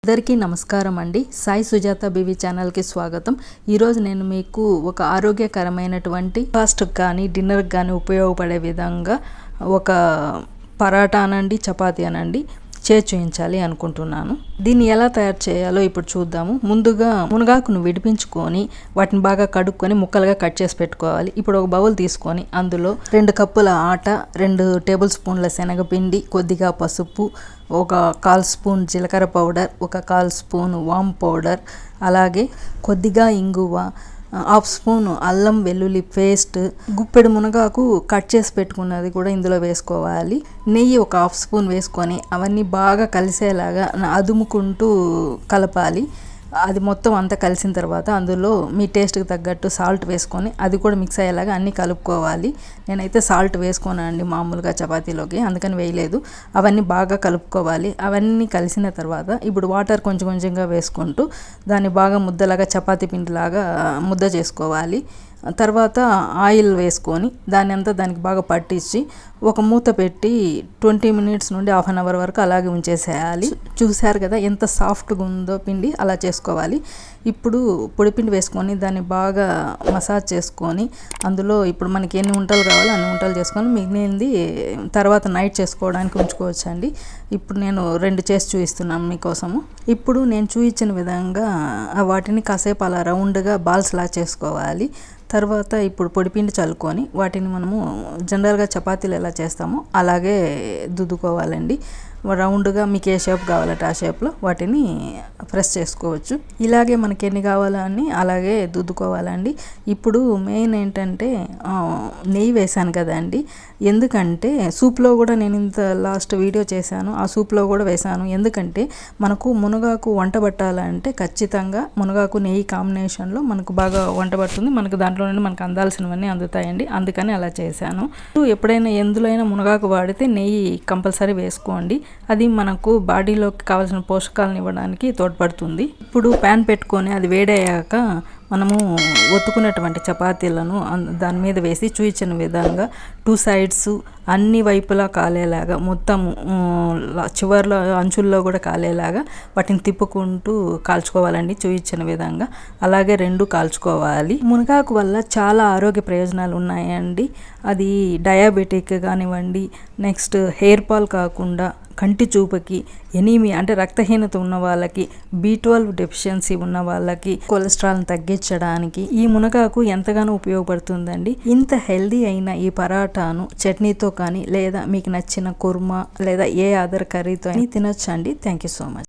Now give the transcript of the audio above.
అందరికీ నమస్కారం అండి. సాయి సుజాత బీవీ ఛానల్కి స్వాగతం. ఈరోజు నేను మీకు ఒక ఆరోగ్యకరమైనటువంటి ఫాస్ట్కి కానీ డిన్నర్కి కానీ ఉపయోగపడే విధంగా ఒక పరాటా అనండి, చపాతీ అనండి చూపించాలి అనుకుంటున్నాను. దీన్ని ఎలా తయారు చేయాలో ఇప్పుడు చూద్దాము. ముందుగా మునగాకును విడిపించుకొని వాటిని బాగా కడుక్కొని ముక్కలుగా కట్ చేసి పెట్టుకోవాలి. ఇప్పుడు ఒక బౌల్ తీసుకొని అందులో 2 కప్పుల ఆట, 2 టేబుల్ స్పూన్ల శనగపిండి, కొద్దిగా పసుపు, ఒక 1/4 స్పూన్ జీలకర్ర పౌడర్, ఒక 1/4 స్పూన్ వామ్ పౌడర్, అలాగే కొద్దిగా ఇంగువ, 1/2 స్పూన్ అల్లం వెల్లుల్లి పేస్ట్, గుప్పెడు మునగాకు కట్ చేసి పెట్టుకున్నది కూడా ఇందులో వేసుకోవాలి. నెయ్యి ఒక 1/2 స్పూన్ వేసుకొని అవన్నీ బాగా కలిసేలాగా అదుముకుంటూ కలపాలి. అది మొత్తం అంతా కలిసిన తర్వాత అందులో మీ టేస్ట్కి తగ్గట్టు సాల్ట్ వేసుకొని అది కూడా మిక్స్ అయ్యేలాగా అన్నీ కలుపుకోవాలి. నేనైతే సాల్ట్ వేసుకోనండి మామూలుగా చపాతీలోకి, అందుకని వేయలేదు. అవన్నీ బాగా కలుపుకోవాలి. అవన్నీ కలిసిన తర్వాత ఇప్పుడు వాటర్ కొంచెం కొంచెంగా వేసుకుంటూ దాన్ని బాగా ముద్దలాగా చపాతీ పిండిలాగా ముద్ద చేసుకోవాలి. తర్వాత ఆయిల్ వేసుకొని దాన్ని అంతా దానికి బాగా పట్టించి ఒక మూత పెట్టి 20 మినిట్స్ నుండి 1/2 అవర్ వరకు అలాగే ఉంచేసేయాలి. చూశారు కదా ఎంత సాఫ్ట్గా ఉందో పిండి, అలా చేసుకోవాలి. ఇప్పుడు పొడిపిండి వేసుకొని దాన్ని బాగా మసాజ్ చేసుకొని అందులో ఇప్పుడు మనకి ఎన్ని ఉంటలు కావాలో అన్ని ఉంటలు చేసుకొని మిగిలింది తర్వాత నైట్ చేసుకోవడానికి ఉంచుకోవచ్చండి. ఇప్పుడు నేను 2 చేసి చూపిస్తున్నాను మీకోసము. ఇప్పుడు నేను చూపించిన విధంగా వాటిని కాసేపు అలా రౌండ్గా బాల్స్లా చేసుకోవాలి. తర్వాత ఇప్పుడు పొడిపిండి చల్లుకొని వాటిని మనము జనరల్గా చపాతీలు ఎలా చేస్తామో అలాగే దుద్దుకోవాలండి. రౌండ్గా మీకు ఏ షేప్ కావాలంటే ఆ షేప్లో వాటిని ప్రెస్ చేసుకోవచ్చు. ఇలాగే మనకి ఎన్ని కావాలో అని అలాగే దుద్దుకోవాలండి. ఇప్పుడు మెయిన్ ఏంటంటే నెయ్యి వేసాను కదండి, ఎందుకంటే సూప్లో కూడా నేను ఇంత లాస్ట్ వీడియో చేశాను, ఆ సూప్లో కూడా వేసాను. ఎందుకంటే మనకు మునగాకు వంట పట్టాలంటే ఖచ్చితంగా మునగాకు నెయ్యి కాంబినేషన్లో మనకు బాగా వంట పడుతుంది. మనకు దాంట్లో నుండి మనకు అందాల్సినవన్నీ అందుతాయండి, అందుకని అలా చేశాను. ఎప్పుడైనా ఎందులో అయినా మునగాకు వాడితే నెయ్యి కంపల్సరీ వేసుకోండి. అది మనకు బాడీలోకి కావాల్సిన పోషకాలను ఇవ్వడానికి తోడ్పడుతుంది. ఇప్పుడు ప్యాన్ పెట్టుకొని అది వేడయ్యాక మనము ఒత్తుకున్నటువంటి చపాతీలను దాని మీద వేసి చూయించిన విధంగా 2 సైడ్స్ అన్ని వైపులా కాలేలాగా మొత్తం చివర్లో అంచుల్లో కూడా కాలేలాగా వాటిని తిప్పుకుంటూ కాల్చుకోవాలండి చూయించిన విధంగా. అలాగే 2 కాల్చుకోవాలి. మునగాకు వల్ల చాలా ఆరోగ్య ప్రయోజనాలు ఉన్నాయండి. అది డయాబెటిక్ కానివ్వండి, నెక్స్ట్ హెయిర్ ఫాల్ కాకుండా, కంటి చూపుకి, ఎనీమియా అంటే రక్తహీనత ఉన్న వాళ్ళకి, B12 డెఫిషియన్సీ ఉన్న వాళ్ళకి, కొలెస్ట్రాల్ని తగ్గించడానికి ఈ మునగాకు ఎంతగానో ఉపయోగపడుతుందండి. ఇంత హెల్దీ అయిన ఈ పరాటాను చట్నీతో కానీ లేదా మీకు నచ్చిన కుర్మా లేదా ఏ అదర్ కర్రీతో తినొచ్చండి. Thank you so much.